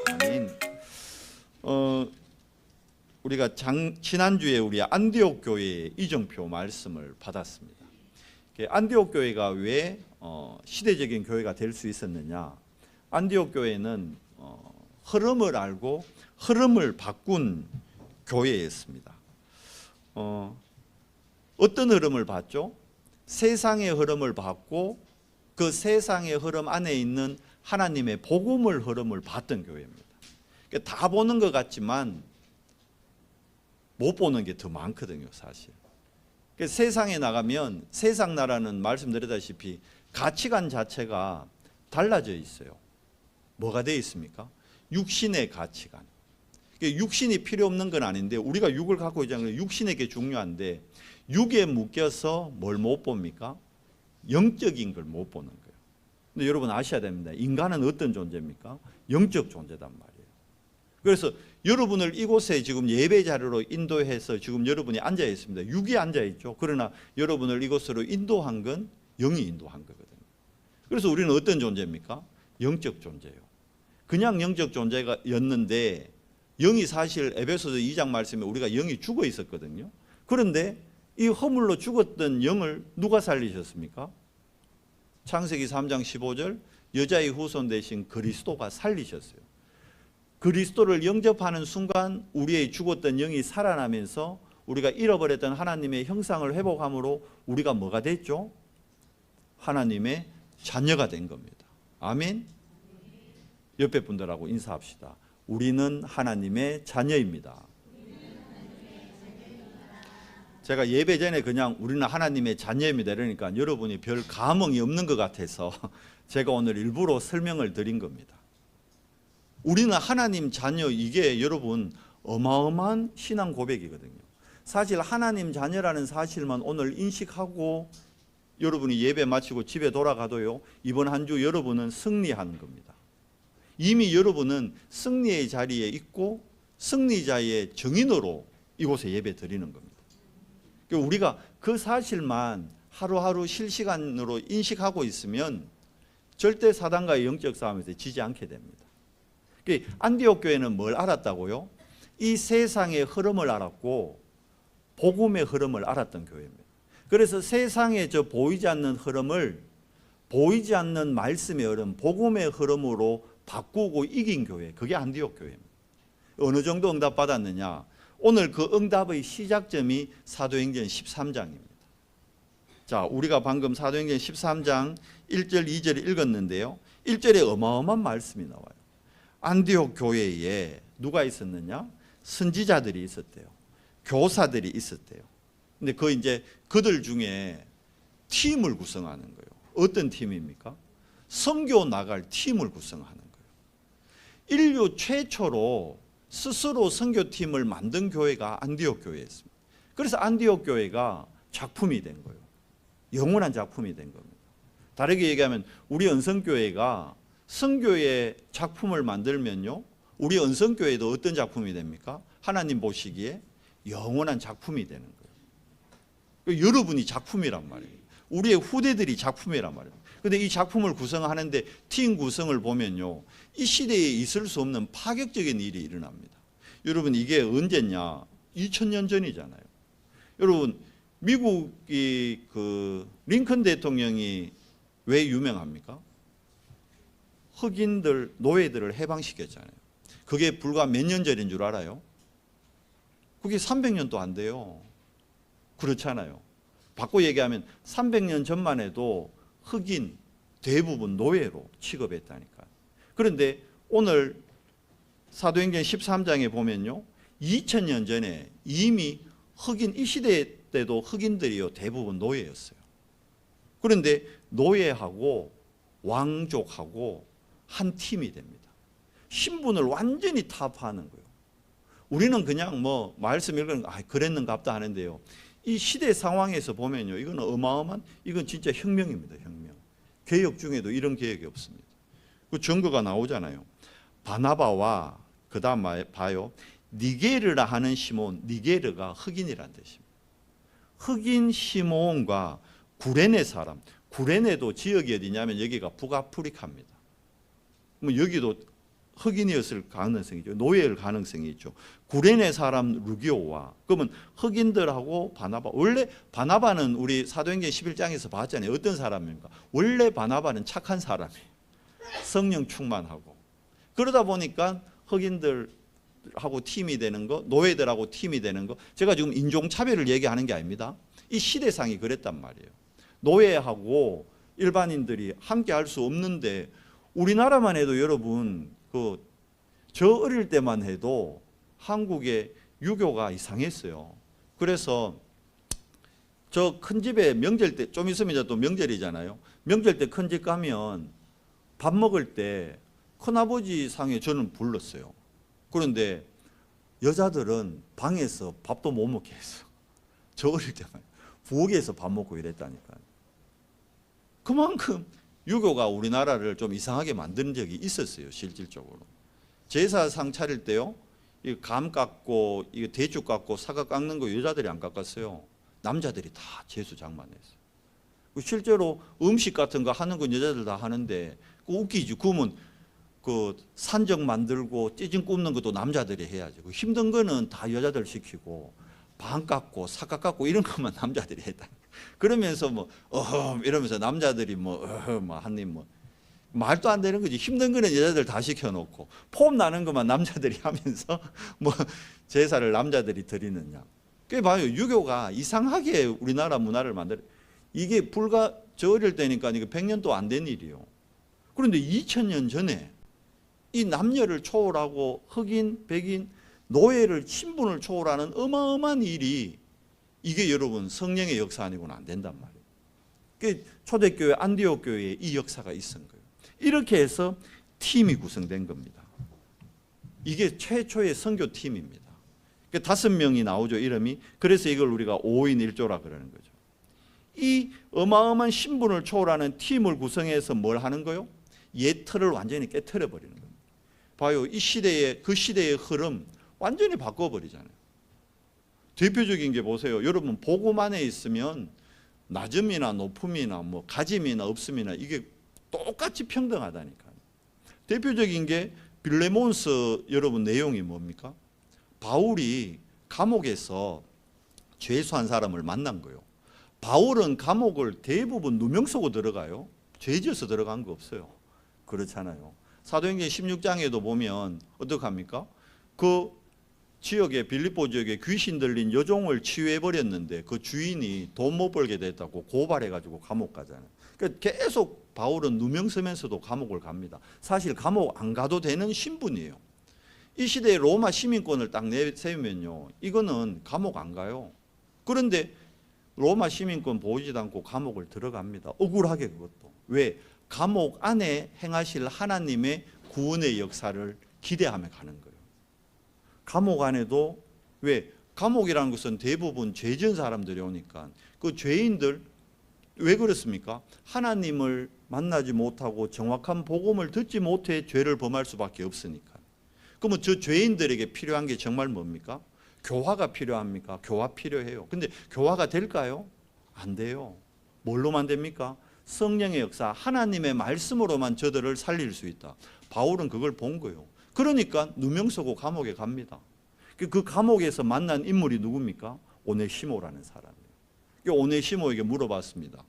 아멘. 우리가 지난주에 우리 안디옥 교회의 이정표 말씀을 받았습니다. 안디옥 교회가 왜 시대적인 교회가 될 수 있었느냐? 안디옥 교회는 흐름을 알고 흐름을 바꾼 교회였습니다. 어떤 흐름을 봤죠? 세상의 흐름을 봤고 그 세상의 흐름 안에 있는 하나님의 복음을 흐름을 봤던 교회입니다. 다 보는 것 같지만 못 보는 게 더 많거든요, 사실. 세상에 나가면 세상 나라는 말씀드렸다시피 가치관 자체가 달라져 있어요. 뭐가 되어 있습니까? 육신의 가치관. 육신이 필요 없는 건 아닌데 우리가 육을 갖고 있잖아요. 육신에게 중요한데 육에 묶여서 뭘 못 봅니까? 영적인 걸 못 보는 거예요. 근데 여러분 아셔야 됩니다. 인간은 어떤 존재입니까? 영적 존재단 말이에요. 그래서 여러분을 이곳에 지금 예배 자료로 인도해서 지금 여러분이 앉아 있습니다. 육이 앉아 있죠. 그러나 여러분을 이곳으로 인도한 건 영이 인도한 거거든요. 그래서 우리는 어떤 존재입니까? 영적 존재예요. 그냥 영적 존재였는데 영이 사실 에베소서 2장 말씀에 우리가 영이 죽어 있었거든요. 그런데 이 허물로 죽었던 영을 누가 살리셨습니까? 창세기 3장 15절 여자의 후손 되신 그리스도가 살리셨어요. 그리스도를 영접하는 순간 우리의 죽었던 영이 살아나면서 우리가 잃어버렸던 하나님의 형상을 회복함으로 우리가 뭐가 됐죠? 하나님의 자녀가 된 겁니다. 아멘. 옆에 분들하고 인사합시다. 우리는 하나님의 자녀입니다. 제가 예배 전에 그냥 우리는 하나님의 자녀입니다 이러니까 여러분이 별 감흥이 없는 것 같아서 제가 오늘 일부러 설명을 드린 겁니다. 우리는 하나님 자녀, 이게 여러분 어마어마한 신앙 고백이거든요. 사실 하나님 자녀라는 사실만 오늘 인식하고 여러분이 예배 마치고 집에 돌아가도요, 이번 한 주 여러분은 승리하는 겁니다. 이미 여러분은 승리의 자리에 있고 승리자의 정인으로 이곳에 예배 드리는 겁니다. 우리가 그 사실만 하루하루 실시간으로 인식하고 있으면 절대 사단과의 영적 싸움에서 지지 않게 됩니다. 안디옥 교회는 뭘 알았다고요? 이 세상의 흐름을 알았고 복음의 흐름을 알았던 교회입니다. 그래서 세상의 저 보이지 않는 흐름을 보이지 않는 말씀의 흐름, 복음의 흐름으로 바꾸고 이긴 교회, 그게 안디옥 교회입니다. 어느 정도 응답 받았느냐? 오늘 그 응답의 시작점이 사도행전 13장입니다. 자, 우리가 방금 사도행전 13장 1절 2절 읽었는데요, 1절에 어마어마한 말씀이 나와요. 안디옥 교회에 누가 있었느냐? 선지자들이 있었대요. 교사들이 있었대요. 근데 이제 그들 중에 팀을 구성하는 거예요. 어떤 팀입니까? 선교 나갈 팀을 구성하는 거예요. 인류 최초로 스스로 선교팀을 만든 교회가 안디옥 교회였습니다. 그래서 안디옥 교회가 작품이 된 거예요. 영원한 작품이 된 겁니다. 다르게 얘기하면 우리 언성교회가 선교의 작품을 만들면요, 우리 언성교회도 어떤 작품이 됩니까? 하나님 보시기에 영원한 작품이 되는 거예요. 여러분이 작품이란 말이에요. 우리의 후대들이 작품이란 말이에요. 그런데 이 작품을 구성하는데 팀 구성을 보면요, 이 시대에 있을 수 없는 파격적인 일이 일어납니다. 여러분, 이게 언제냐? 2000년 전이잖아요. 여러분, 미국이 링컨 대통령이 왜 유명합니까? 흑인들, 노예들을 해방시켰잖아요. 그게 불과 몇 년 전인 줄 알아요? 그게 300년도 안 돼요. 그렇잖아요. 바꿔 얘기하면 300년 전만 해도 흑인 대부분 노예로 취급했다니까요. 그런데 오늘 사도행전 13장에 보면요, 2000년 전에 이미 흑인, 이 시대 때도 흑인들이요 대부분 노예였어요. 그런데 노예하고 왕족하고 한 팀이 됩니다. 신분을 완전히 타파하는 거예요. 우리는 그냥 말씀 읽으면 그랬는갑다 하는데요, 이 시대 상황에서 보면요, 이건 어마어마한, 이건 진짜 혁명입니다. 혁명. 개혁 중에도 이런 개혁이 없습니다. 그 증거가 나오잖아요. 바나바와 그 다음 봐요, 니게르라 하는 시몬, 니게르가 흑인이란 뜻입니다. 흑인 시몬과 구레네 사람, 구레네도 지역이 어디냐면 여기가 북아프리카입니다. 뭐 여기도 흑인이었을 가능성이죠. 노예일 가능성이 있죠. 구레네 사람 루기오와 그러면 흑인들하고 바나바, 원래 바나바는 우리 사도행전 11장에서 봤잖아요. 어떤 사람입니까? 원래 바나바는 착한 사람이에요. 성령 충만하고. 그러다 보니까 흑인들하고 팀이 되는 거, 노예들하고 팀이 되는 거. 제가 지금 인종차별을 얘기하는 게 아닙니다. 이 시대상이 그랬단 말이에요. 노예하고 일반인들이 함께 할 수 없는데, 우리나라만 해도 여러분 저 어릴 때만 해도 한국의 유교가 이상했어요. 그래서 저 큰 집에 명절 때, 좀 있으면 이제 또 명절이잖아요. 명절 때 큰 집 가면 밥 먹을 때 큰아버지 상에 저는 불렀어요. 그런데 여자들은 방에서 밥도 못 먹게 했어. 저 어릴 때만 부엌에서 밥 먹고 이랬다니까요. 그만큼 유교가 우리나라를 좀 이상하게 만든 적이 있었어요. 실질적으로 제사상 차릴 때요, 감 깎고 대추 깎고 사과 깎는 거 여자들이 안 깎았어요. 남자들이 다 제수 장만했어요. 실제로 음식 같은 거 하는 건 여자들 다 하는데 웃기지. 그러면 산적 만들고 찌짐 굽는 것도 남자들이 해야지. 힘든 거는 다 여자들 시키고 방 깎고 사과 깎고 이런 것만 남자들이 했다. 그러면서 이러면서 남자들이 한 입 말도 안 되는 거지. 힘든 거는 여자들 다 시켜놓고 폼 나는 것만 남자들이 하면서 제사를 남자들이 드리느냐. 꽤 봐요. 유교가 이상하게 우리나라 문화를 만들어. 이게 불과 저 어릴 때니까 이게 100년도 안 된 일이에요. 그런데 2000년 전에 이 남녀를 초월하고 흑인, 백인, 노예를, 신분을 초월하는 어마어마한 일이, 이게 여러분 성령의 역사 아니고는 안 된단 말이에요. 초대교회 안디옥 교회에 이 역사가 있은 거예요. 이렇게 해서 팀이 구성된 겁니다. 이게 최초의 선교팀입니다. 5명이 나오죠, 이름이. 그래서 이걸 우리가 5인 1조라 그러는 거죠. 이 어마어마한 신분을 초월하는 팀을 구성해서 뭘 하는 거요? 옛 틀을 완전히 깨트려 버리는 겁니다. 봐요, 이 시대의 그 시대의 흐름 완전히 바꿔버리잖아요. 대표적인 게 보세요. 여러분 복음 안에 있으면 낮음이나 높음이나 가짐이나 없음이나 이게 똑같이 평등하다니까요. 대표적인 게 빌레몬스 여러분 내용이 뭡니까? 바울이 감옥에서 죄수한 사람을 만난 거예요. 바울은 감옥을 대부분 누명 쓰고 들어가요. 죄 지어서 들어간 거 없어요. 그렇잖아요. 사도행전 16장에도 보면 어떡합니까? 그 지역에, 빌립보 지역에 귀신 들린 여종을 치유해 버렸는데 그 주인이 돈 못 벌게 됐다고 고발해 가지고 감옥 가잖아요. 그러니까 계속 바울은 누명 쓰면서도 감옥을 갑니다. 사실 감옥 안 가도 되는 신분이에요. 이 시대에 로마 시민권을 딱 내세우면요, 이거는 감옥 안 가요. 그런데 로마 시민권 보이지도 않고 감옥을 들어갑니다. 억울하게. 그것도 왜? 감옥 안에 행하실 하나님의 구원의 역사를 기대하며 가는 거예요. 감옥 안에도, 왜? 감옥이라는 것은 대부분 죄 지은 사람들이 오니까 그 죄인들, 왜 그렇습니까? 하나님을 만나지 못하고 정확한 복음을 듣지 못해 죄를 범할 수밖에 없으니까. 그러면 저 죄인들에게 필요한 게 정말 뭡니까? 교화가 필요합니까? 교화 필요해요. 근데 교화가 될까요? 안 돼요. 뭘로만 됩니까? 성령의 역사, 하나님의 말씀으로만 저들을 살릴 수 있다. 바울은 그걸 본 거예요. 그러니까 누명 쓰고 감옥에 갑니다. 그 감옥에서 만난 인물이 누굽니까? 오네시모라는 사람이에요. 오네시모에게 물어봤습니다.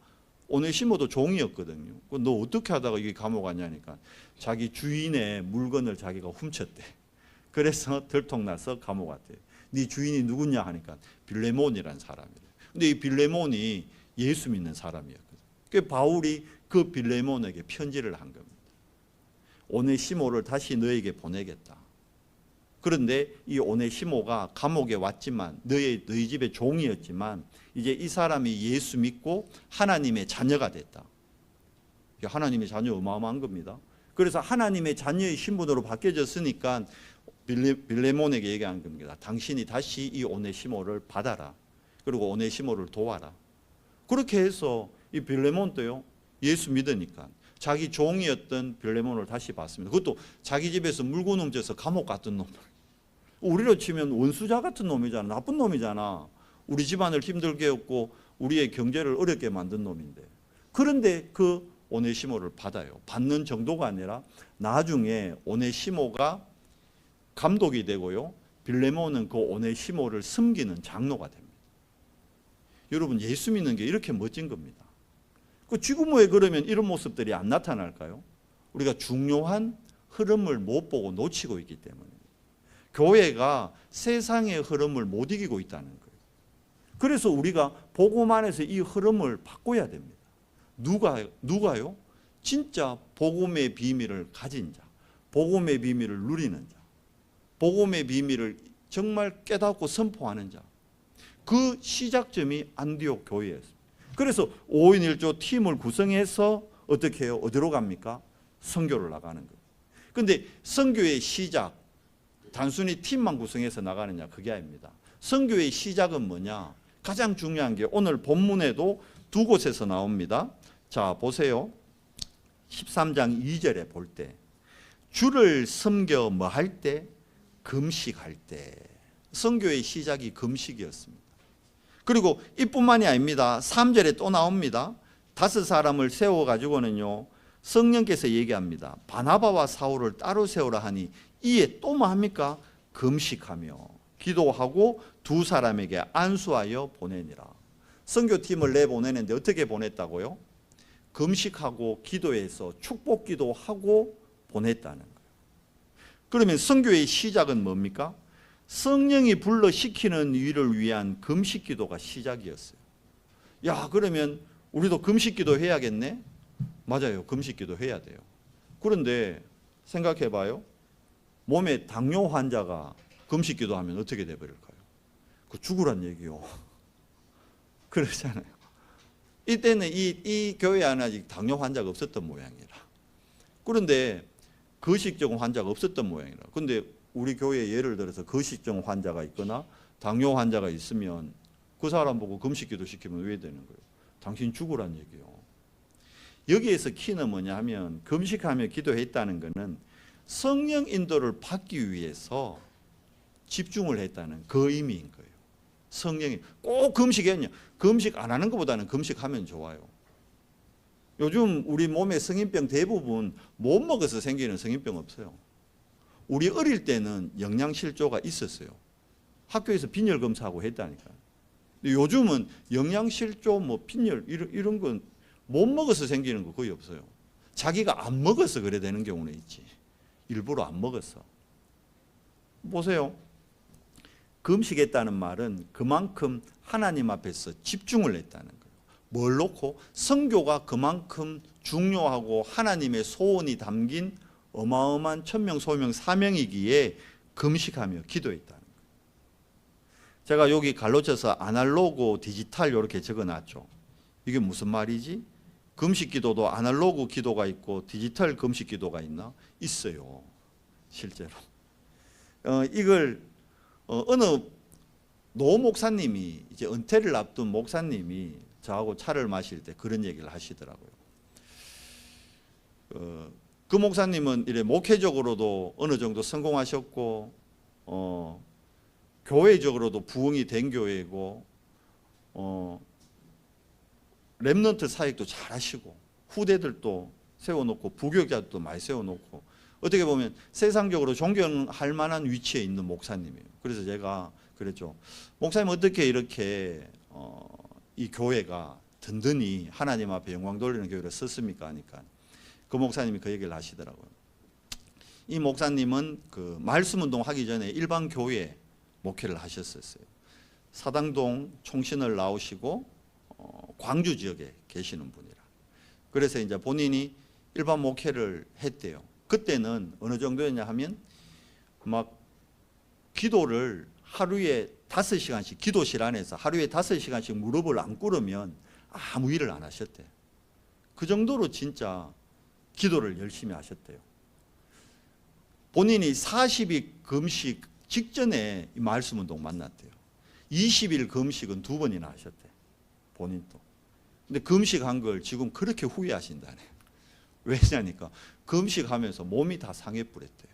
오네시모도 종이었거든요. 너 어떻게 하다가 이게 감옥 갔냐니까 자기 주인의 물건을 자기가 훔쳤대. 그래서 들통나서 감옥 갔대요. 네 주인이 누구냐 하니까 빌레몬이라는 사람이래요. 근데 이 빌레몬이 예수 믿는 사람이었거든요. 그래서 바울이 그 빌레몬에게 편지를 한 겁니다. 오네시모를 다시 너에게 보내겠다. 그런데 이 오네시모가 감옥에 왔지만 너희 집의 종이었지만 이제 이 사람이 예수 믿고 하나님의 자녀가 됐다. 하나님의 자녀 어마어마한 겁니다. 그래서 하나님의 자녀의 신분으로 바뀌어졌으니까 빌레몬에게 얘기한 겁니다. 당신이 다시 이 오네시모를 받아라. 그리고 오네시모를 도와라. 그렇게 해서 이 빌레몬도요, 예수 믿으니까 자기 종이었던 빌레몬을 다시 받습니다. 그것도 자기 집에서 물건 훔쳐서 감옥 갔던 놈을. 우리로 치면 원수자 같은 놈이잖아. 나쁜 놈이잖아. 우리 집안을 힘들게 했고 우리의 경제를 어렵게 만든 놈인데 그런데 그 오네시모를 받아요. 받는 정도가 아니라 나중에 오네시모가 감독이 되고요. 빌레몬은 그 오네시모를 섬기는 장로가 됩니다. 여러분, 예수 믿는 게 이렇게 멋진 겁니다. 그 지구모에 그러면 이런 모습들이 안 나타날까요? 우리가 중요한 흐름을 못 보고 놓치고 있기 때문입니다. 교회가 세상의 흐름을 못 이기고 있다는 거예요. 그래서 우리가 복음 안에서 이 흐름을 바꿔야 됩니다. 누가요? 진짜 복음의 비밀을 가진 자, 복음의 비밀을 누리는 자, 복음의 비밀을 정말 깨닫고 선포하는 자. 그 시작점이 안디옥 교회였습니다. 그래서 5인 1조 팀을 구성해서 어떻게 해요? 어디로 갑니까? 선교를 나가는 거예요. 근데 선교의 시작, 단순히 팀만 구성해서 나가느냐, 그게 아닙니다. 선교의 시작은 뭐냐? 가장 중요한 게 오늘 본문에도 두 곳에서 나옵니다. 자, 보세요. 13장 2절에 볼 때, 주를 섬겨 뭐 할 때? 금식할 때. 선교의 시작이 금식이었습니다. 그리고 이뿐만이 아닙니다. 3절에 또 나옵니다. 5사람을 세워가지고는요, 성령께서 얘기합니다. 바나바와 사울을 따로 세우라 하니 이에 또 뭐 합니까? 금식하며 기도하고 2사람에게 안수하여 보내니라. 선교팀을 내보내는데 어떻게 보냈다고요? 금식하고 기도해서 축복 기도하고 보냈다는 거예요. 그러면 선교의 시작은 뭡니까? 성령이 불러시키는 일을 위한 금식 기도가 시작이었어요. 야, 그러면 우리도 금식 기도 해야겠네? 맞아요. 금식 기도 해야 돼요. 그런데 생각해 봐요. 몸에 당뇨 환자가 금식 기도하면 어떻게 돼버릴까요? 그 죽으란 얘기요. 그렇잖아요. 이때는 이 교회 안에 아직 당뇨 환자가 없었던 모양이라. 그런데 거식증 환자가 없었던 모양이라. 그런데 우리 교회에 예를 들어서 거식증 환자가 있거나 당뇨 환자가 있으면 그 사람 보고 금식 기도 시키면 왜 되는 거예요? 당신 죽으란 얘기요. 여기에서 키는 뭐냐 하면 금식하며 기도했다는 것은 성령 인도를 받기 위해서 집중을 했다는 그 의미인 거예요. 성령이 꼭 금식했냐? 금식 안 하는 것보다는 금식하면 좋아요. 요즘 우리 몸에 성인병 대부분 못 먹어서 생기는 성인병 없어요. 우리 어릴 때는 영양실조가 있었어요. 학교에서 빈혈 검사하고 했다니까요. 요즘은 영양실조, 뭐 빈혈 이런 건 못 먹어서 생기는 거 거의 없어요. 자기가 안 먹어서 그래 되는 경우는 있지. 일부러 안 먹었어. 보세요. 금식했다는 말은 그만큼 하나님 앞에서 집중을 했다는 거예요. 뭘 놓고? 선교가 그만큼 중요하고 하나님의 소원이 담긴 어마어마한 천명, 소명, 사명이기에 금식하며 기도했다는 거예요. 제가 여기 갈로쳐서 아날로그, 디지털 이렇게 적어놨죠. 이게 무슨 말이지? 금식 기도도 아날로그 기도가 있고 디지털 금식 기도가 있나? 있어요. 실제로. 이걸 어느 노 목사님이 이제 은퇴를 앞둔 목사님이 저하고 차를 마실 때 그런 얘기를 하시더라고요. 그 목사님은 이래 목회적으로도 어느 정도 성공하셨고 교회적으로도 부흥이 된 교회고 렘넌트 사역도 잘 하시고 후대들도 세워놓고 부교자도 많이 세워놓고 어떻게 보면 세상적으로 존경할 만한 위치에 있는 목사님이에요. 그래서 제가 그랬죠. 목사님 어떻게 이렇게 이 교회가 든든히 하나님 앞에 영광 돌리는 교회를 썼습니까? 하니까 그 목사님이 그 얘기를 하시더라고요. 이 목사님은 그 말씀운동 하기 전에 일반 교회 목회를 하셨었어요. 사당동 총신을 나오시고 광주 지역에 계시는 분이라. 그래서 이제 본인이 일반 목회를 했대요. 그때는 어느 정도였냐 하면 막 기도를 하루에 5시간씩 기도실 안에서 하루에 5시간씩 무릎을 안 꿇으면 아무 일을 안 하셨대요. 그 정도로 진짜 기도를 열심히 하셨대요. 본인이 40일 금식 직전에 이 말씀운동 만났대요. 20일 금식은 2번이나 하셨대요. 본인도. 근데 금식한 걸 지금 그렇게 후회하신다네. 왜냐니까 금식하면서 몸이 다 상해버렸대요.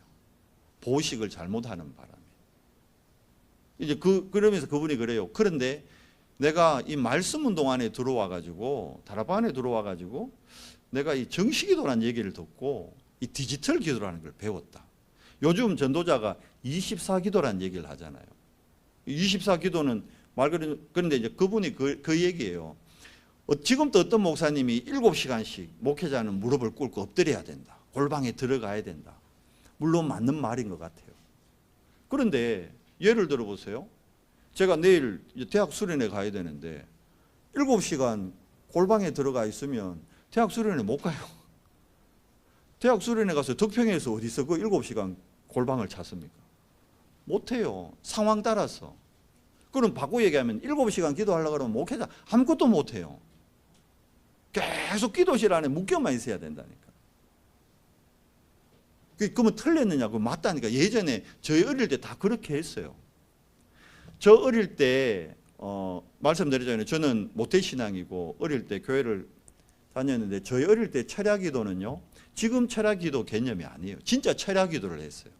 보식을 잘못하는 바람에. 이제 그러면서 그분이 그래요. 그런데 내가 이 말씀 운동 안에 들어와 가지고 다락방 안에 들어와 가지고 내가 이 정식기도라는 얘기를 듣고 이 디지털 기도라는 걸 배웠다. 요즘 전도자가 24기도라는 얘기를 하잖아요. 24기도는 말 그런데 이제 그분이 그 얘기예요. 지금도 어떤 목사님이 7시간씩 목회자는 무릎을 꿇고 엎드려야 된다. 골방에 들어가야 된다. 물론 맞는 말인 것 같아요. 그런데 예를 들어 보세요. 제가 내일 대학 수련회 가야 되는데 7시간 골방에 들어가 있으면 대학 수련회 못 가요. 대학 수련회 가서 덕평에서 어디서 그 7시간 골방을 찾습니까? 못해요. 상황 따라서. 그럼 바꿔 얘기하면 7시간 기도하려고 그러면 목회자 아무것도 못해요. 계속 기도실 안에 묶여만 있어야 된다니까. 그러면 틀렸느냐고. 맞다니까. 예전에 저희 어릴 때 다 그렇게 했어요. 저 어릴 때 말씀드리자면 저는 모태신앙이고 어릴 때 교회를 다녔는데 저희 어릴 때 철야기도는요. 지금 철야기도 개념이 아니에요. 진짜 철야기도를 했어요.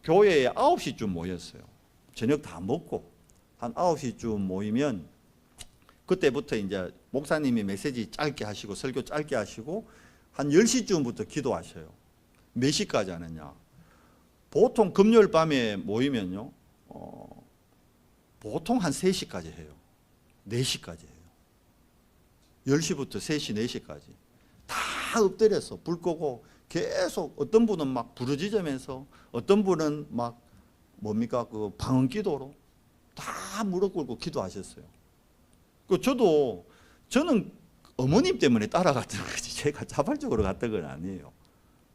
교회에 9시쯤 모였어요. 저녁 다 먹고 한 9시쯤 모이면 그때부터 이제 목사님이 메시지 짧게 하시고 설교 짧게 하시고 한 10시쯤부터 기도하셔요. 몇 시까지 하느냐. 보통 금요일 밤에 모이면요. 보통 한 3시까지 해요. 4시까지 해요. 10시부터 3시, 4시까지. 다 엎드려서 불 끄고 계속 어떤 분은 막 부르짖으면서 어떤 분은 막 뭡니까 그 방언 기도로 다 무릎 꿇고 기도하셨어요. 저는 어머님 때문에 따라갔던 거지 제가 자발적으로 갔던 건 아니에요.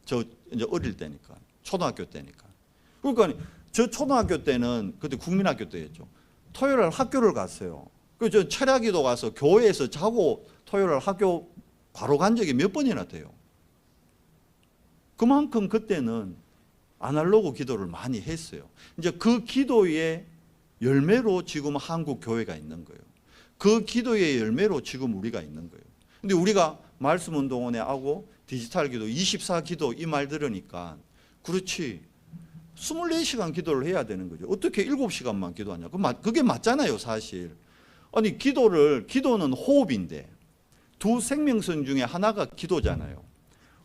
저 이제 어릴 때니까 초등학교 때니까. 그러니까 저 초등학교 때는 그때 국민학교 때였죠. 토요일 학교를 갔어요. 저 철야기도 가서 교회에서 자고 토요일 학교 바로 간 적이 몇 번이나 돼요. 그만큼 그때는 아날로그 기도를 많이 했어요. 이제 그 기도의 열매로 지금 한국 교회가 있는 거예요. 그 기도의 열매로 지금 우리가 있는 거예요. 근데 우리가 말씀 운동원에 하고 디지털 기도 24기도 이 말 들으니까 그렇지 24시간 기도를 해야 되는 거죠. 어떻게 7시간만 기도하냐. 그게 맞잖아요, 사실. 아니 기도는 호흡인데 두 생명선 중에 하나가 기도잖아요.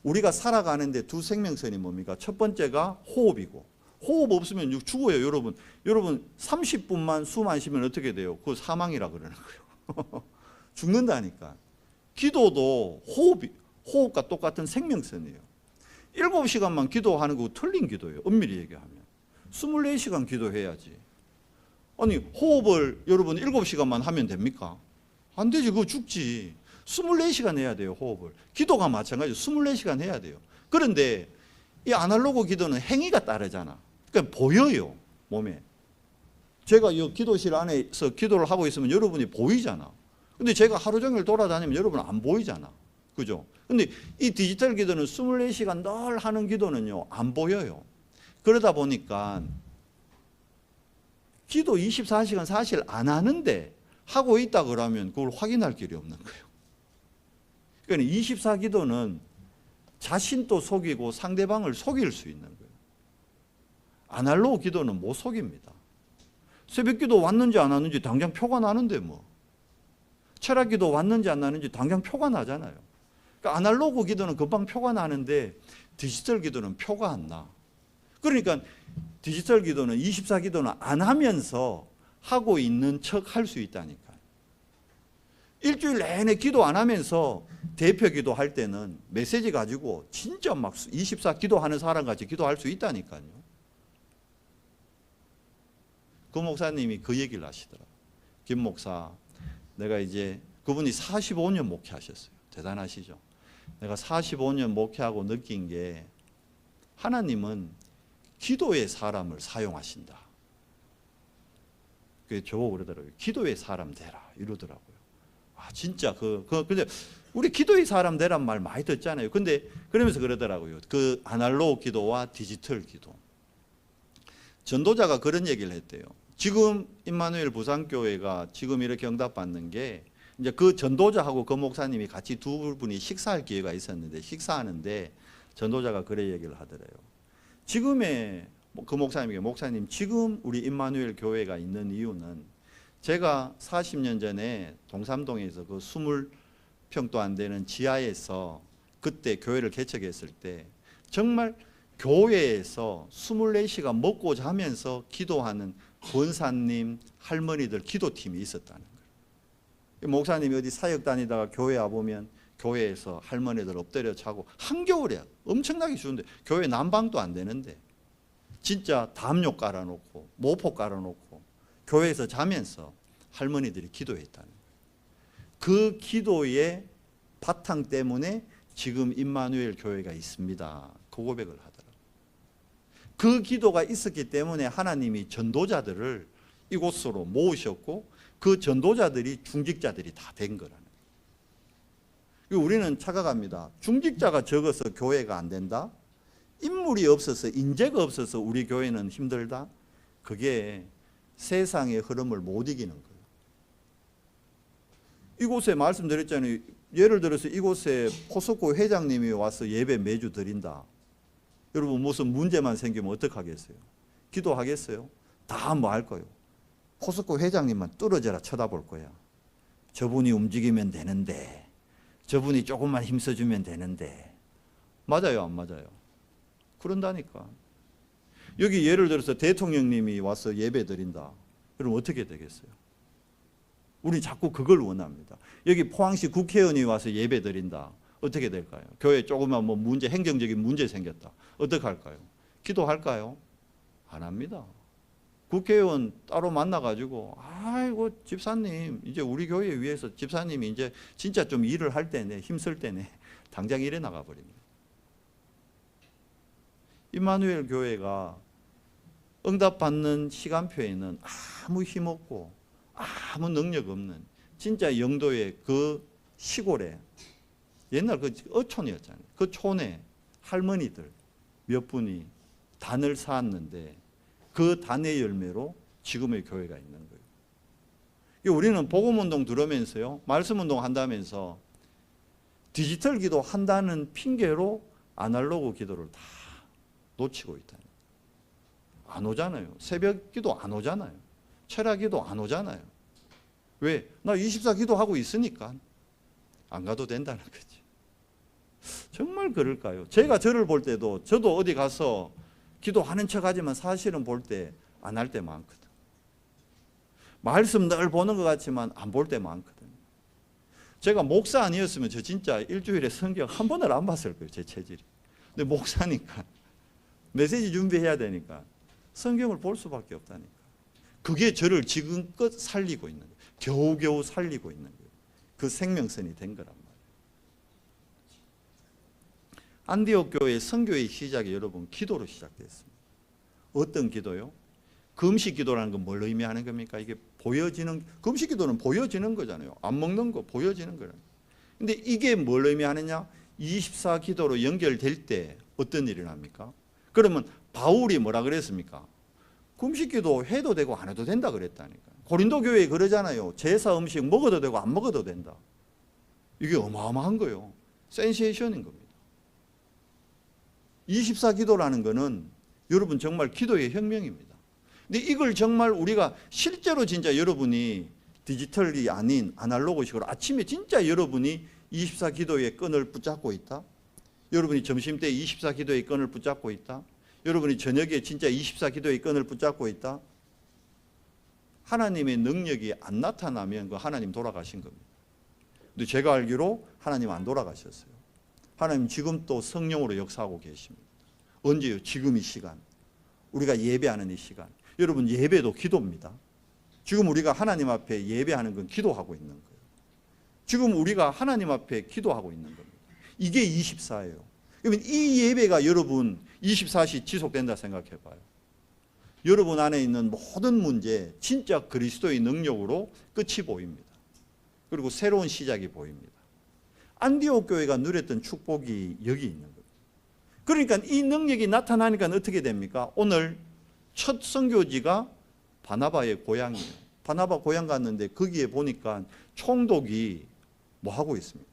우리가 살아가는데 두 생명선이 뭡니까? 첫 번째가 호흡이고 호흡 없으면 죽어요, 여러분. 여러분 30분만 숨 안 쉬면 어떻게 돼요? 그거 사망이라 그러는 거예요. 죽는다니까. 기도도 호흡과 똑같은 생명선이에요. 7시간만 기도하는 거 틀린 기도예요. 엄밀히 얘기하면. 24시간 기도해야지. 아니 호흡을 여러분 7시간만 하면 됩니까? 안 되지. 그거 죽지. 24시간 해야 돼요, 호흡을. 기도가 마찬가지로 24시간 해야 돼요. 그런데 이 아날로그 기도는 행위가 따르잖아. 그러니까 보여요, 몸에. 제가 이 기도실 안에서 기도를 하고 있으면 여러분이 보이잖아. 근데 제가 하루 종일 돌아다니면 여러분 안 보이잖아. 그죠? 근데 이 디지털 기도는 24시간 늘 하는 기도는요, 안 보여요. 그러다 보니까 기도 24시간 사실 안 하는데 하고 있다 그러면 그걸 확인할 길이 없는 거예요. 그러니까 24기도는 자신도 속이고 상대방을 속일 수 있는 거예요. 아날로그 기도는 못 속입니다. 새벽기도 왔는지 안 왔는지 당장 표가 나는데 뭐. 철학기도 왔는지 안 왔는지 당장 표가 나잖아요. 그러니까 아날로그 기도는 금방 표가 나는데 디지털 기도는 표가 안 나. 그러니까 디지털 기도는 24기도는 안 하면서 하고 있는 척 할 수 있다니까. 일주일 내내 기도 안 하면서 대표 기도할 때는 메시지 가지고 진짜 막 24 기도하는 사람 같이 기도할 수 있다니까요. 그 목사님이 그 얘기를 하시더라고요. 김 목사, 내가 이제 그분이 45년 목회하셨어요. 대단하시죠. 내가 45년 목회하고 느낀 게 하나님은 기도의 사람을 사용하신다. 그게 저보고 그러더라고요. 기도의 사람 되라 이러더라고요. 아 진짜 근데 우리 기도의 사람 되란 말 많이 듣잖아요. 근데 그러면서 그러더라고요. 그 아날로그 기도와 디지털 기도. 전도자가 그런 얘기를 했대요. 지금 임마누엘 부산교회가 지금 이렇게 응답받는 게 이제 그 전도자하고 그 목사님이 같이 두 분이 식사할 기회가 있었는데 식사하는데 전도자가 그래 얘기를 하더래요. 지금의 그 목사님 지금 우리 임마누엘 교회가 있는 이유는 제가 40년 전에 동삼동에서 그 20평도 안 되는 지하에서 그때 교회를 개척했을 때 정말 교회에서 24시간 먹고 자면서 기도하는 권사님, 할머니들 기도팀이 있었다는 거예요. 목사님이 어디 사역 다니다가 교회 와보면 교회에서 할머니들 엎드려 자고, 한겨울에 엄청나게 추운데 교회 난방도 안 되는데 진짜 담요 깔아놓고 모포 깔아놓고 교회에서 자면서 할머니들이 기도했다는 거예요. 그 기도의 바탕 때문에 지금 임마누엘 교회가 있습니다. 그 고백을 하더라고요. 그 기도가 있었기 때문에 하나님이 전도자들을 이곳으로 모으셨고 그 전도자들이 중직자들이 다 된 거라는 거예요. 우리는 착각합니다. 중직자가 적어서 교회가 안 된다? 인물이 없어서, 인재가 없어서 우리 교회는 힘들다? 그게 세상의 흐름을 못 이기는 거예요. 이곳에 말씀드렸잖아요. 예를 들어서 이곳에 포스코 회장님이 와서 예배 매주 드린다. 여러분 무슨 문제만 생기면 어떡하겠어요? 기도하겠어요? 다 뭐 할 거예요? 포스코 회장님만 뚫어져라 쳐다볼 거야. 저분이 움직이면 되는데, 저분이 조금만 힘써주면 되는데. 맞아요, 안 맞아요? 그런다니까. 여기 예를 들어서 대통령님이 와서 예배 드린다. 그럼 어떻게 되겠어요? 우리 자꾸 그걸 원합니다. 여기 포항시 국회의원이 와서 예배 드린다. 어떻게 될까요? 교회 조그만 뭐 문제, 행정적인 문제 생겼다. 어떻게 할까요? 기도할까요? 안 합니다. 국회의원 따로 만나가지고, 아이고 집사님, 이제 우리 교회 위해서 집사님이 이제 진짜 좀 일을 할 때네, 힘쓸 때네, 당장 일해 나가 버립니다. 임마누엘 교회가 응답받는 시간표에는 아무 힘없고 아무 능력 없는 진짜 영도의 그 시골에, 옛날 그 어촌이었잖아요. 그 촌에 할머니들 몇 분이 단을 쌓았는데 그 단의 열매로 지금의 교회가 있는 거예요. 우리는 복음운동 들으면서요, 말씀운동 한다면서 디지털 기도 한다는 핑계로 아날로그 기도를 다 놓치고 있다. 안 오잖아요. 새벽 기도 안 오잖아요. 철야 기도 안 오잖아요. 왜? 나 24 기도하고 있으니까 안 가도 된다는 거지. 정말 그럴까요? 제가 저를 볼 때도, 저도 어디 가서 기도하는 척 하지만 사실은 볼 때 안 할 때 많거든. 말씀 늘 보는 것 같지만 안 볼 때 많거든. 제가 목사 아니었으면 저 진짜 일주일에 성경 한 번을 안 봤을 거예요, 제 체질이. 근데 목사니까 메시지 준비해야 되니까 성경을 볼 수밖에 없다니까. 그게 저를 지금껏 살리고 있는 거예요. 겨우겨우 살리고 있는 거예요. 그 생명선이 된 거란 말이에요. 안디옥 교회 선교의 시작이 여러분 기도로 시작됐습니다. 어떤 기도요? 금식 기도라는 건 뭘 의미하는 겁니까? 이게 보여지는, 금식 기도는 보여지는 거잖아요. 안 먹는 거 보여지는 거잖아요. 근데 이게 뭘 의미하느냐? 24 기도로 연결될 때 어떤 일이 납니까? 그러면 바울이 뭐라 그랬습니까? 금식 기도 해도 되고 안 해도 된다 그랬다니까. 고린도 교회에 그러잖아요. 제사 음식 먹어도 되고 안 먹어도 된다. 이게 어마어마한 거예요. 센세이션인 겁니다. 24 기도라는 거는 여러분 정말 기도의 혁명입니다. 근데 이걸 정말 우리가 실제로 진짜 여러분이 디지털이 아닌 아날로그식으로 아침에 진짜 여러분이 24 기도의 끈을 붙잡고 있다. 여러분이 점심 때 24 기도의 끈을 붙잡고 있다. 여러분이 저녁에 진짜 24 기도의 끈을 붙잡고 있다. 하나님의 능력이 안 나타나면 그 하나님 돌아가신 겁니다. 근데 제가 알기로 하나님 안 돌아가셨어요. 하나님 지금 또 성령으로 역사하고 계십니다. 언제요? 지금 이 시간. 우리가 예배하는 이 시간. 여러분 예배도 기도입니다. 지금 우리가 하나님 앞에 예배하는 건 기도하고 있는 거예요. 지금 우리가 하나님 앞에 기도하고 있는 겁니다. 이게 24예요. 그러면 이 예배가 여러분 24시 지속된다 생각해 봐요. 여러분 안에 있는 모든 문제 진짜 그리스도의 능력으로 끝이 보입니다. 그리고 새로운 시작이 보입니다. 안디옥 교회가 누렸던 축복이 여기 있는 거예요. 그러니까 이 능력이 나타나니까 어떻게 됩니까? 오늘 첫 선교지가 바나바의 고향이에요. 바나바 고향 갔는데 거기에 보니까 총독이 뭐 하고 있습니까?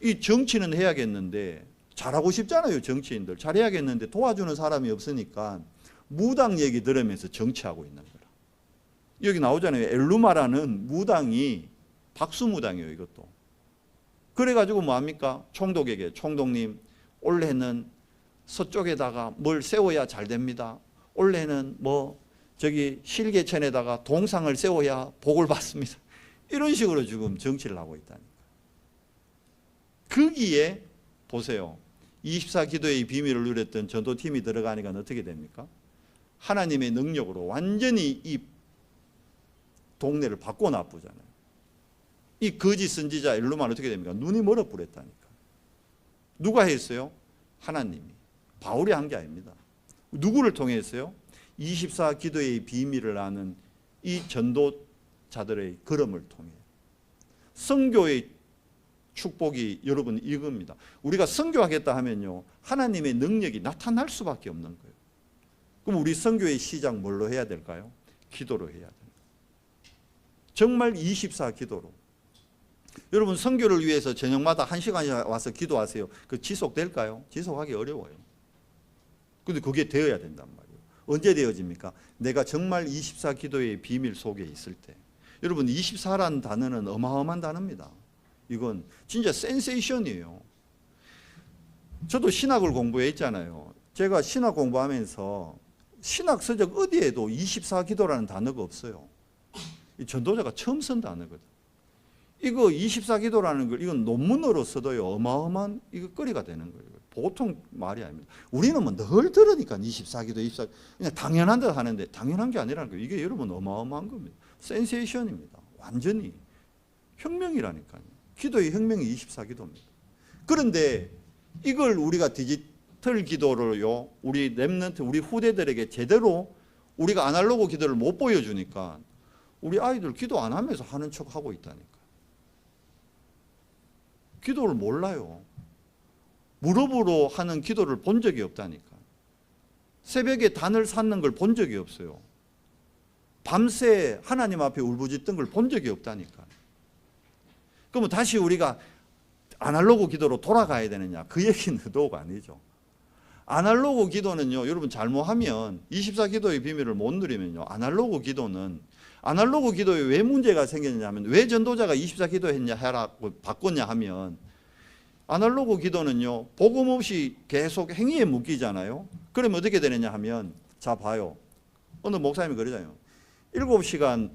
이 정치는 해야겠는데, 잘하고 싶잖아요, 정치인들. 잘해야겠는데 도와주는 사람이 없으니까 무당 얘기 들으면서 정치하고 있는 거라. 여기 나오잖아요. 엘루마라는 무당이 박수무당이에요. 이것도. 그래가지고 뭐합니까? 총독에게, 총독님 올해는 서쪽에다가 뭘 세워야 잘 됩니다. 올해는 뭐 저기 실개천에다가 동상을 세워야 복을 받습니다. 이런 식으로 지금 정치를 하고 있다니까. 거기에 보세요. 24기도의 비밀을 누렸던 전도팀이 들어가니까 어떻게 됩니까? 하나님의 능력으로 완전히 이 동네를 바꿔놔보잖아요. 이 거짓 선지자 엘루마는 어떻게 됩니까? 눈이 멀어버렸다니까. 누가 했어요? 하나님이. 바울이 한 게 아닙니다. 누구를 통해 했어요? 24기도의 비밀을 아는 이 전도자들의 걸음을 통해. 선교의 축복이 여러분 이겁니다. 우리가 선교하겠다 하면요, 하나님의 능력이 나타날 수밖에 없는 거예요. 그럼 우리 선교의 시작 뭘로 해야 될까요? 기도로 해야 돼요. 정말 24기도로. 여러분 선교를 위해서 저녁마다 1시간씩 와서 기도하세요. 그 지속될까요? 지속하기 어려워요. 근데 그게 되어야 된단 말이에요. 언제 되어집니까? 내가 정말 24기도의 비밀 속에 있을 때. 여러분 24라는 단어는 어마어마한 단어입니다. 이건 진짜 센세이션이에요. 저도 신학을 공부했잖아요. 제가 신학 공부하면서 신학 서적 어디에도 24기도라는 단어가 없어요. 이 전도자가 처음 쓴 단어거든. 이거 24기도라는 걸 이건 논문으로 써도요 어마어마한 이거 거리가 되는 거예요. 보통 말이 아닙니다. 우리는 뭐 늘 들으니까 24기도 24 그냥 당연한 듯 하는데 당연한 게 아니라는 거예요. 이게 여러분 어마어마한 겁니다. 센세이션입니다. 완전히 혁명이라니까요. 기도의 혁명이 24기도입니다. 그런데 이걸 우리가 디지털 기도를요 우리 렘넌트 우리 후대들에게 제대로 우리가 아날로그 기도를 못 보여주니까 우리 아이들 기도 안 하면서 하는 척 하고 있다니까. 기도를 몰라요. 무릎으로 하는 기도를 본 적이 없다니까. 새벽에 단을 쌓는 걸 본 적이 없어요. 밤새 하나님 앞에 울부짖던 걸 본 적이 없다니까. 그러면 다시 우리가 아날로그 기도로 돌아가야 되느냐? 그 얘기는 의도가 아니죠. 아날로그 기도는요, 여러분 잘못하면 24기도의 비밀을 못 누리면요, 아날로그 기도에 왜 문제가 생겼냐 하면, 왜 전도자가 24기도 했냐 해라고 바꿨냐 하면, 아날로그 기도는요 복음 없이 계속 행위에 묶이잖아요. 그러면 어떻게 되느냐 하면, 자 봐요. 어느 목사님이 그러잖아요. 7시간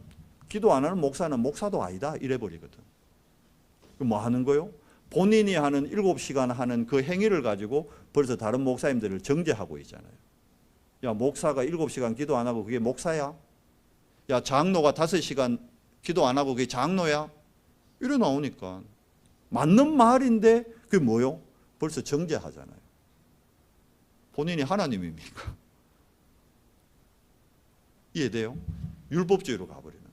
기도 안 하는 목사는 목사도 아니다 이래버리거든. 뭐 하는 거요? 본인이 하는 7시간 하는 그 행위를 가지고 벌써 다른 목사님들을 정죄하고 있잖아요. 야, 목사가 7시간 기도 안 하고 그게 목사야? 야, 장로가 5시간 기도 안 하고 그게 장로야? 이래 나오니까 맞는 말인데 그게 뭐요? 벌써 정죄하잖아요. 본인이 하나님입니까? 이해돼요? 율법주의로 가버리는.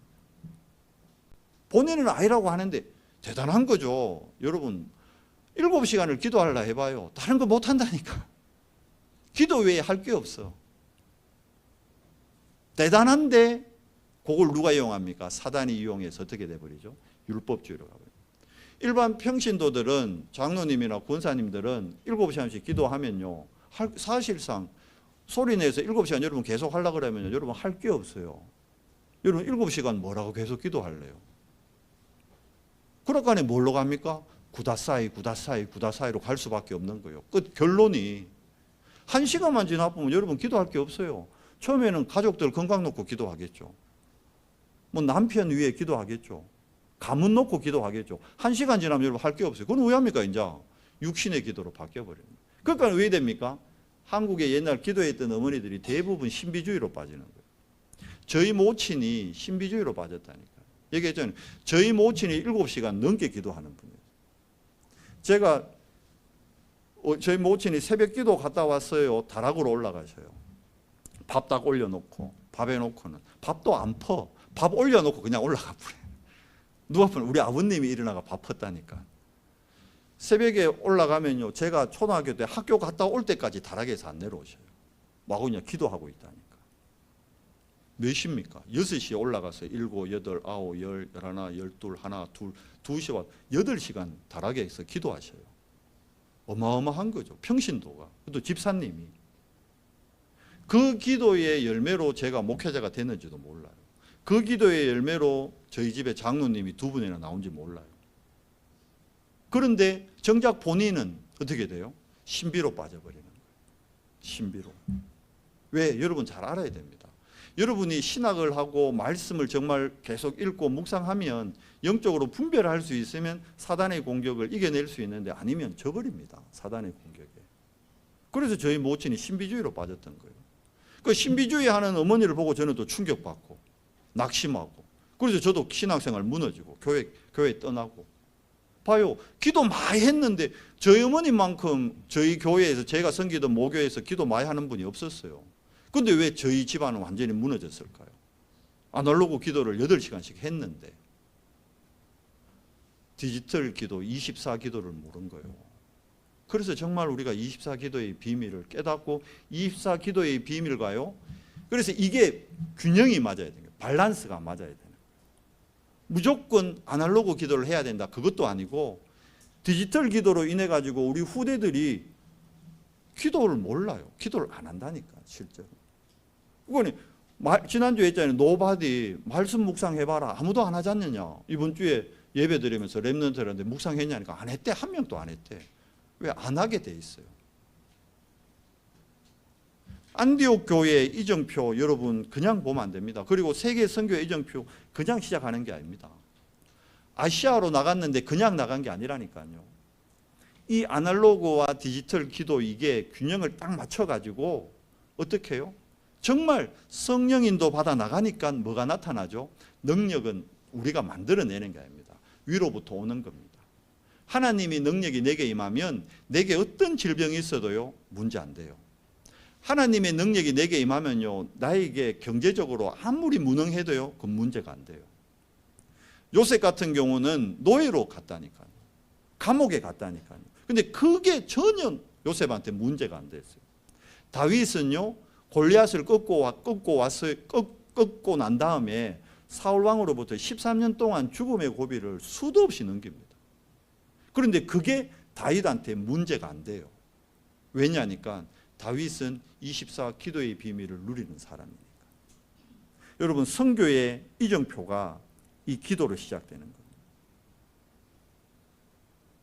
본인은 아니라고 하는데 대단한 거죠. 여러분 7시간을 기도하려 해봐요. 다른 거 못한다니까. 기도 외에 할 게 없어. 대단한데 그걸 누가 이용합니까? 사단이 이용해서 어떻게 돼버리죠? 율법주의로 가버려요. 일반 평신도들은, 장로님이나 권사님들은 7시간씩 기도하면요, 사실상 소리내서 7시간 여러분 계속 하려고 그러면요, 여러분 할 게 없어요. 여러분 7시간 뭐라고 계속 기도할래요? 그러니까 뭘로 갑니까? 구다사이로 갈 수밖에 없는 거예요. 끝 결론이 1시간만 지나보면 여러분 기도할 게 없어요. 처음에는 가족들 건강 놓고 기도하겠죠. 뭐 남편 위해 기도하겠죠. 가문 놓고 기도하겠죠. 1시간 지나면 여러분 할 게 없어요. 그건 왜 합니까? 이제 육신의 기도로 바뀌어버립니다. 그러니까 왜 됩니까? 한국에 옛날 기도했던 어머니들이 대부분 신비주의로 빠지는 거예요. 저희 모친이 신비주의로 빠졌다니까. 얘기했잖아요. 저희 모친이 7시간 넘게 기도하는 분이에요. 제가 저희 모친이 새벽 기도 갔다 왔어요. 다락으로 올라가셔요. 밥 딱 올려놓고, 밥 해놓고는 밥도 안 퍼. 밥 올려놓고 그냥 올라가 버려요. 누가 보면 우리 아버님이 일어나가 밥 폈다니까. 새벽에 올라가면요, 제가 초등학교 때 학교 갔다 올 때까지 다락에서 안 내려오셔요. 막 그냥 기도하고 있다니까. 몇 시입니까? 6시에 올라가서 7, 8, 9, 10, 11, 12, 1, 2시 와 8시간 다락에서 기도하셔요. 어마어마한 거죠. 평신도가. 또 집사님이. 그 기도의 열매로 제가 목회자가 됐는지도 몰라요. 그 기도의 열매로 저희 집에 장로님이 2분이나 나온지 몰라요. 그런데 정작 본인은 어떻게 돼요? 신비로 빠져버리는 거예요. 신비로. 왜? 여러분 잘 알아야 됩니다. 여러분이 신학을 하고 말씀을 정말 계속 읽고 묵상하면 영적으로 분별할 수 있으면 사단의 공격을 이겨낼 수 있는데 아니면 져버립니다. 사단의 공격에. 그래서 저희 모친이 신비주의로 빠졌던 거예요. 그 신비주의 하는 어머니를 보고 저는 또 충격받고 낙심하고, 그래서 저도 신앙생활 무너지고 교회 떠나고. 봐요, 기도 많이 했는데 저희 어머니만큼 저희 교회에서, 제가 섬기던 모교에서 기도 많이 하는 분이 없었어요. 근데 왜 저희 집안은 완전히 무너졌을까요? 아날로그 기도를 8시간씩 했는데 디지털 기도 24기도를 모른 거예요. 그래서 정말 우리가 24기도의 비밀을 깨닫고 24기도의 비밀과요, 그래서 이게 균형이 맞아야 되는 거예요. 밸런스가 맞아야 되는 거예요. 무조건 아날로그 기도를 해야 된다, 그것도 아니고 디지털 기도로 인해 가지고 우리 후대들이 기도를 몰라요. 기도를 안 한다니까 실제로. 그거는 지난주에 했잖아요. 노바디 말씀 묵상해봐라. 아무도 안 하지 않느냐. 이번 주에 예배 드리면서 랩런트들한테 묵상했냐니까 안 했대. 한 명도 안 했대. 왜? 안 하게 돼 있어요. 안디옥 교회 이정표 여러분 그냥 보면 안 됩니다. 그리고 세계 선교회 이정표 그냥 시작하는 게 아닙니다. 아시아로 나갔는데 그냥 나간 게 아니라니까요. 이 아날로그와 디지털 기도 이게 균형을 딱 맞춰가지고 어떻게 해요? 정말 성령인도 받아 나가니까 뭐가 나타나죠? 능력은 우리가 만들어내는 게 아닙니다. 위로부터 오는 겁니다. 하나님이 능력이 내게 임하면 내게 어떤 질병이 있어도요 문제 안 돼요. 하나님의 능력이 내게 임하면요 나에게 경제적으로 아무리 무능해도요 그 문제가 안 돼요. 요셉 같은 경우는 노예로 갔다니까요. 감옥에 갔다니까요. 근데 그게 전혀 요셉한테 문제가 안 됐어요. 다윗은요 골리앗을 꺾고 난 다음에 사울 왕으로부터 13년 동안 죽음의 고비를 수도 없이 넘깁니다. 그런데 그게 다윗한테 문제가 안 돼요. 왜냐니까 다윗은 24기도의 비밀을 누리는 사람이니까. 여러분 선교의 이정표가 이 기도로 시작되는 겁니다.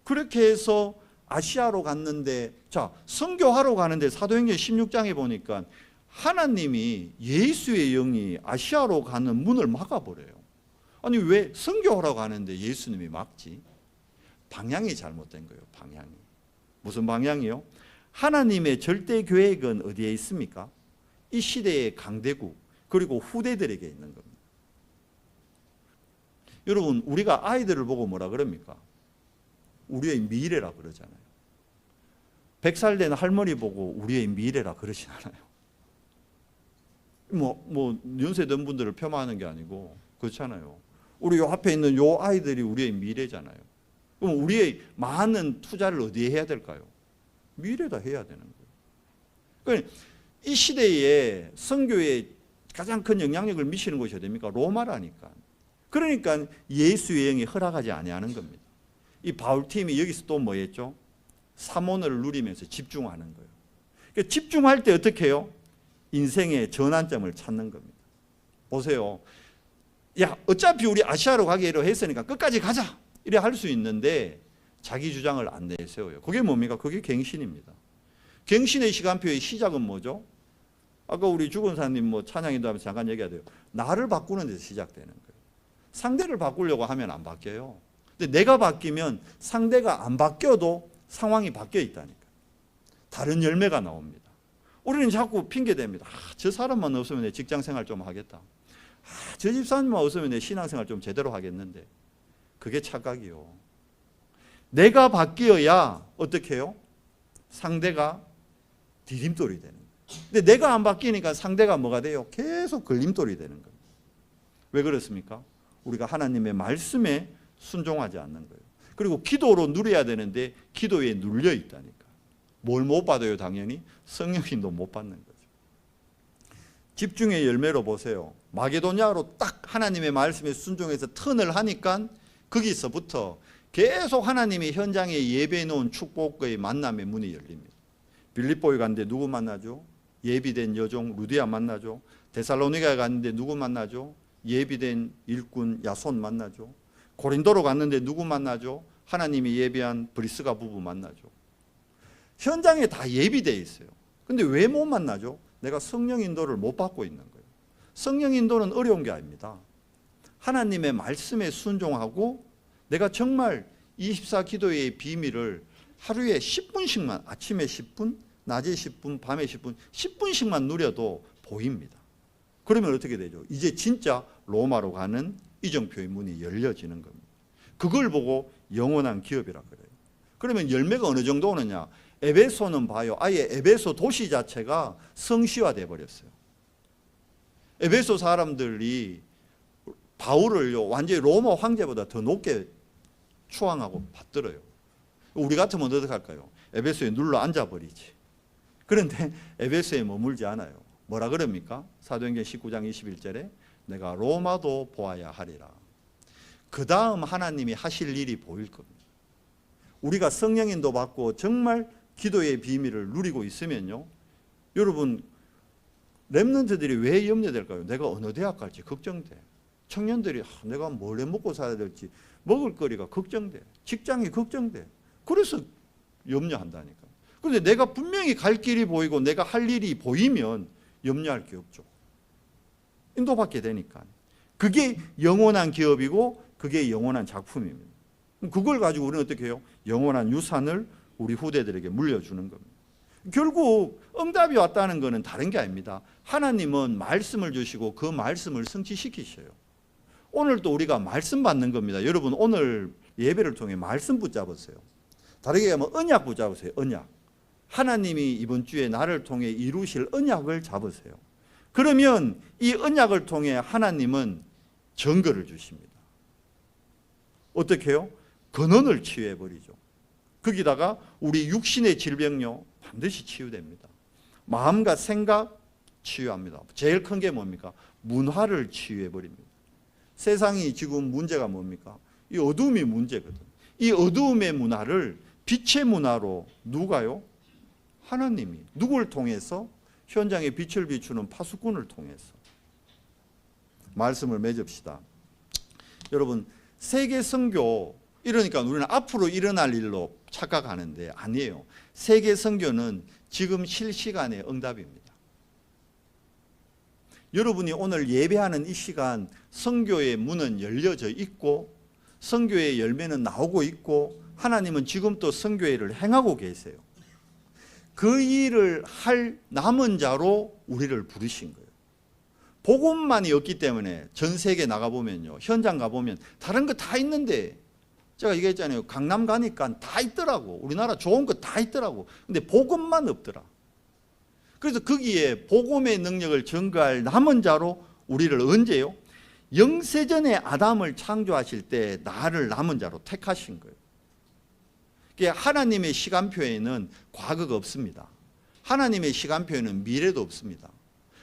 그렇게 해서 아시아로 갔는데, 자 선교하러 가는데 사도행전 16장에 보니까 하나님이 예수의 영이 아시아로 가는 문을 막아버려요. 아니 왜 선교하러 가는데 예수님이 막지? 방향이 잘못된 거예요. 방향이. 무슨 방향이요? 하나님의 절대 계획은 어디에 있습니까? 이 시대의 강대국 그리고 후대들에게 있는 겁니다. 여러분 우리가 아이들을 보고 뭐라 그럽니까? 우리의 미래라 그러잖아요. 100살 된 할머니 보고 우리의 미래라 그러진 않아요. 뭐 연세 든 분들을 폄하하는 게 아니고 그렇잖아요. 우리 요 앞에 있는 요 아이들이 우리의 미래잖아요. 그럼 우리의 많은 투자를 어디에 해야 될까요? 미래다 해야 되는 거예요. 그러니까 이 시대에 선교에 가장 큰 영향력을 미치는 곳이 어디입니까? 로마라니까. 그러니까 예수의 영이 허락하지 아니하는 겁니다. 이 바울팀이 여기서 또 뭐 했죠? 사모를 누리면서 집중하는 거예요. 그러니까 집중할 때 어떻게 해요? 인생의 전환점을 찾는 겁니다. 보세요. 야 어차피 우리 아시아로 가기로 했으니까 끝까지 가자 이래 할 수 있는데 자기 주장을 안 내세워요. 그게 뭡니까? 그게 갱신입니다. 갱신의 시간표의 시작은 뭐죠? 아까 우리 주권사님 뭐 찬양인도 하면서 잠깐 얘기하대요. 나를 바꾸는 데서 시작되는 거예요. 상대를 바꾸려고 하면 안 바뀌어요. 근데 내가 바뀌면 상대가 안 바뀌어도 상황이 바뀌어 있다니까. 다른 열매가 나옵니다. 우리는 자꾸 핑계댑니다. 저 사람만 없으면 내 직장생활 좀 하겠다. 저 집사님만 없으면 내 신앙생활 좀 제대로 하겠는데. 그게 착각이요. 내가 바뀌어야 어떻게 해요? 상대가 디딤돌이 되는 거예요. 근데 내가 안 바뀌니까 상대가 뭐가 돼요? 계속 걸림돌이 되는 거예요. 왜 그렇습니까? 우리가 하나님의 말씀에 순종하지 않는 거예요. 그리고 기도로 누려야 되는데 기도에 눌려 있다니까. 뭘 못 받아요? 당연히 성령님도 못 받는 거죠. 집중의 열매로 보세요. 마게도냐로 딱 하나님의 말씀에 순종해서 턴을 하니까 거기서부터 계속 하나님의 현장에 예배해 놓은 축복의 만남의 문이 열립니다. 빌립보에 갔는데 누구 만나죠? 예비된 여종 루디아 만나죠. 데살로니가에 갔는데 누구 만나죠? 예비된 일꾼 야손 만나죠. 고린도로 갔는데 누구 만나죠? 하나님이 예비한 브리스가 부부 만나죠. 현장에 다 예비되어 있어요. 근데 왜 못 만나죠? 내가 성령 인도를 못 받고 있는 거예요. 성령 인도는 어려운 게 아닙니다. 하나님의 말씀에 순종하고 내가 정말 24 기도의 비밀을 하루에 10분씩만, 아침에 10분, 낮에 10분, 밤에 10분, 10분씩만 누려도 보입니다. 그러면 어떻게 되죠? 이제 진짜 로마로 가는 이정표의 문이 열려지는 겁니다. 그걸 보고 영원한 기업이라 그래요. 그러면 열매가 어느 정도 오느냐? 에베소는 봐요. 아예 에베소 도시 자체가 성시화돼 버렸어요. 에베소 사람들이 바울을요, 완전히 로마 황제보다 더 높게 추앙하고 받들어요. 우리 같으면 어떻게 할까요? 에베소에 눌러 앉아버리지. 그런데 에베소에 머물지 않아요. 뭐라 그럽니까? 사도행전 19장 21절에 내가 로마도 보아야 하리라. 그 다음 하나님이 하실 일이 보일 겁니다. 우리가 성령인도 받고 정말 기도의 비밀을 누리고 있으면요, 여러분, 렘넌트들이 왜 염려될까요? 내가 어느 대학 갈지 걱정돼. 청년들이 내가 뭘 해 먹고 살아야 될지, 먹을 거리가 걱정돼. 직장이 걱정돼. 그래서 염려한다니까. 그런데 내가 분명히 갈 길이 보이고 내가 할 일이 보이면 염려할 게 없죠. 인도받게 되니까. 그게 영원한 기업이고 그게 영원한 작품입니다. 그걸 가지고 우리는 어떻게 해요? 영원한 유산을 우리 후대들에게 물려주는 겁니다. 결국 응답이 왔다는 것은 다른 게 아닙니다. 하나님은 말씀을 주시고 그 말씀을 성취시키셔요. 오늘도 우리가 말씀 받는 겁니다. 여러분, 오늘 예배를 통해 말씀 붙잡으세요. 다르게 하면 언약 붙잡으세요. 언약. 하나님이 이번 주에 나를 통해 이루실 언약을 잡으세요. 그러면 이 언약을 통해 하나님은 증거를 주십니다. 어떻게 해요? 근원을 치유해버리죠. 거기다가 우리 육신의 질병요, 반드시 치유됩니다. 마음과 생각 치유합니다. 제일 큰 게 뭡니까? 문화를 치유해버립니다. 세상이 지금 문제가 뭡니까? 이 어두움이 문제거든. 이 어두움의 문화를 빛의 문화로 누가요? 하나님이. 누굴 통해서? 현장에 빛을 비추는 파수꾼을 통해서. 말씀을 맺읍시다. 여러분, 세계 선교, 이러니까 우리는 앞으로 일어날 일로 착각하는데 아니에요. 세계 선교는 지금 실시간의 응답입니다. 여러분이 오늘 예배하는 이 시간 선교의 문은 열려져 있고 선교의 열매는 나오고 있고 하나님은 지금 또 선교회를 행하고 계세요. 그 일을 할 남은 자로 우리를 부르신 거예요. 복음만이 없기 때문에 전 세계 나가보면요, 현장 가보면 다른 거 다 있는데, 제가 얘기했잖아요. 강남 가니까 다 있더라고. 우리나라 좋은 거 다 있더라고. 근데 복음만 없더라. 그래서 거기에 복음의 능력을 전가할 남은 자로 우리를 언제요? 영세전에 아담을 창조하실 때 나를 남은 자로 택하신 거예요. 하나님의 시간표에는 과거가 없습니다. 하나님의 시간표에는 미래도 없습니다.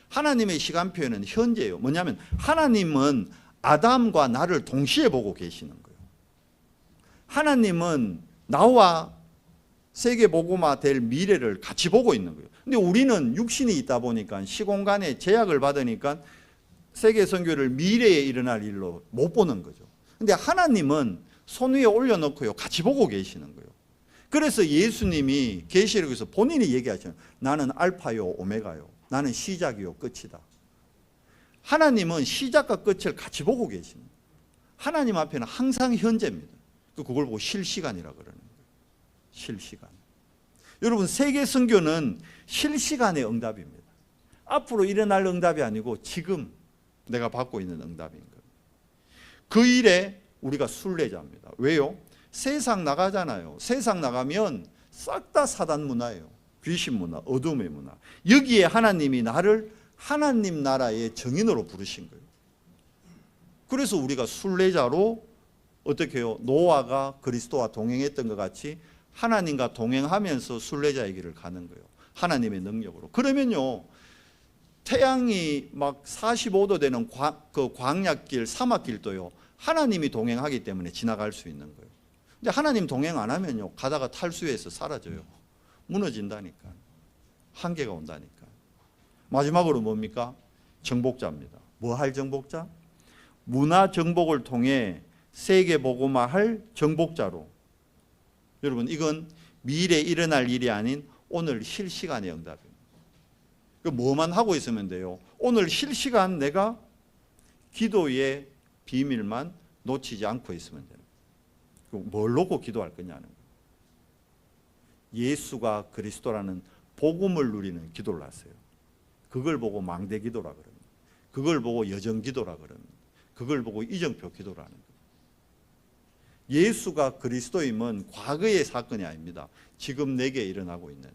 하나님의 시간표에는 현재예요. 뭐냐면 하나님은 아담과 나를 동시에 보고 계시는 거예요. 하나님은 나와 세계복음화 될 미래를 같이 보고 있는 거예요. 근데 우리는 육신이 있다 보니까 시공간에 제약을 받으니까 세계 선교를 미래에 일어날 일로 못 보는 거죠. 근데 하나님은 손 위에 올려놓고요, 같이 보고 계시는 거예요. 그래서 예수님이 계시록에서 본인이 얘기하잖아요. 나는 알파요 오메가요. 나는 시작이요 끝이다. 하나님은 시작과 끝을 같이 보고 계십니다. 하나님 앞에는 항상 현재입니다. 그걸 보고 실시간이라고 그러는 거예요. 실시간. 여러분, 세계 선교는 실시간의 응답입니다. 앞으로 일어날 응답이 아니고 지금 내가 받고 있는 응답인 거예요. 그 일에 우리가 순례자입니다. 왜요? 세상 나가잖아요. 세상 나가면 싹 다 사단 문화예요. 귀신 문화, 어둠의 문화. 여기에 하나님이 나를 하나님 나라의 정인으로 부르신 거예요. 그래서 우리가 순례자로 어떻게 해요? 노아가 그리스도와 동행했던 것 같이 하나님과 동행하면서 순례자의 길을 가는 거예요. 하나님의 능력으로. 그러면요, 태양이 막 45도 되는 그 광야길, 사막길도요, 하나님이 동행하기 때문에 지나갈 수 있는 거예요. 근데 하나님 동행 안 하면요, 가다가 탈수해서 사라져요. 무너진다니까. 한계가 온다니까. 마지막으로 뭡니까? 정복자입니다. 뭐 할 정복자? 문화 정복을 통해 세계 복음화할 정복자로. 여러분, 이건 미래에 일어날 일이 아닌 오늘 실시간의 응답입니다. 뭐만 하고 있으면 돼요? 오늘 실시간 내가 기도의 비밀만 놓치지 않고 있으면 돼요. 뭘 놓고 기도할 거냐는 거예요. 예수가 그리스도라는 복음을 누리는 기도를 하세요. 그걸 보고 망대 기도라 그럽니다. 그걸 보고 여정 기도라 그럽니다. 그걸 보고 이정표 기도라는 거예요. 예수가 그리스도임은 과거의 사건이 아닙니다. 지금 내게 일어나고 있는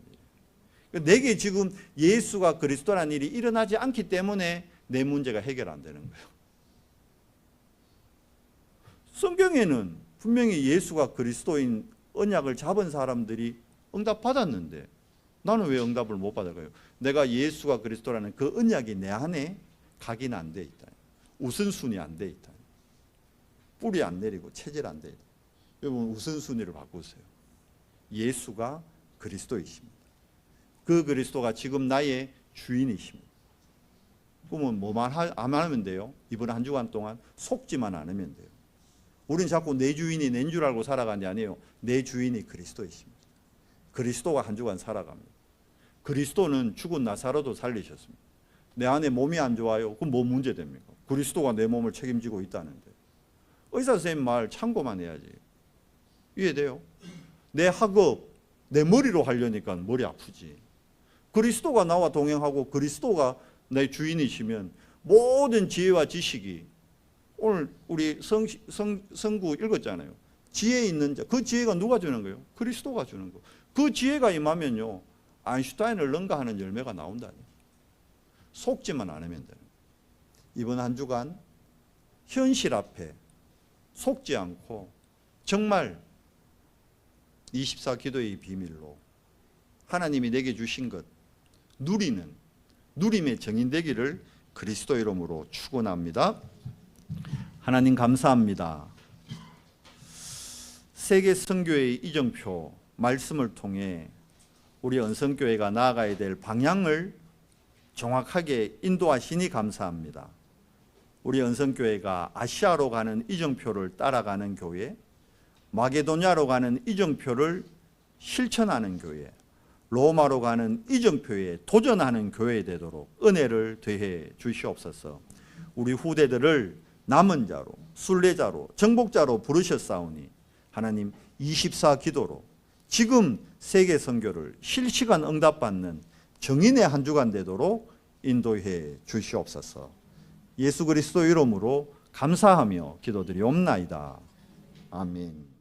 일. 내게 지금 예수가 그리스도라는 일이 일어나지 않기 때문에 내 문제가 해결 안 되는 거예요. 성경에는 분명히 예수가 그리스도인 언약을 잡은 사람들이 응답 받았는데 나는 왜 응답을 못 받을까요? 내가 예수가 그리스도라는 그 언약이 내 안에 각인 안 돼 있다. 우선순위 안 돼 있다. 뿌리 안 내리고 체질 안 돼 있다. 여러분, 우선순위를 바꾸세요. 예수가 그리스도이십니다. 그 그리스도가 지금 나의 주인이십니다. 그러면 뭐만 안 하면 돼요? 이번 한 주간 동안 속지만 않으면 돼요. 우리는 자꾸 내 주인이 낸 줄 알고 살아가는 게 아니에요. 내 주인이 그리스도이십니다. 그리스도가 한 주간 살아갑니다. 그리스도는 죽은 나사로도 살리셨습니다. 내 안에 몸이 안 좋아요. 그럼 뭐 문제 됩니까? 그리스도가 내 몸을 책임지고 있다는데. 의사 선생님 말 참고만 해야지. 이해돼요? 내 학업, 내 머리로 하려니까 머리 아프지. 그리스도가 나와 동행하고 그리스도가 내 주인이시면 모든 지혜와 지식이, 오늘 우리 성구 읽었잖아요. 지혜 있는 자, 그 지혜가 누가 주는 거예요? 그리스도가 주는 거. 그 지혜가 임하면요, 아인슈타인을 능가하는 열매가 나온다니. 속지만 않으면 돼요. 이번 한 주간 현실 앞에 속지 않고 정말 24 기도의 비밀로 하나님이 내게 주신 것 누리는, 누림의 정인 되기를 그리스도 이름으로 축원합니다. 하나님 감사합니다. 세계 선교의 이정표 말씀을 통해 우리 언성교회가 나아가야 될 방향을 정확하게 인도하시니 감사합니다. 우리 언성교회가 아시아로 가는 이정표를 따라가는 교회, 마게도냐로 가는 이정표를 실천하는 교회, 로마로 가는 이정표에 도전하는 교회 되도록 은혜를 더해 주시옵소서. 우리 후대들을 남은 자로, 순례자로, 정복자로 부르셨사오니 하나님 24 기도로 지금 세계 선교를 실시간 응답받는 정인의 한 주간 되도록 인도해 주시옵소서. 예수 그리스도 이름으로 감사하며 기도드리옵나이다. 아멘.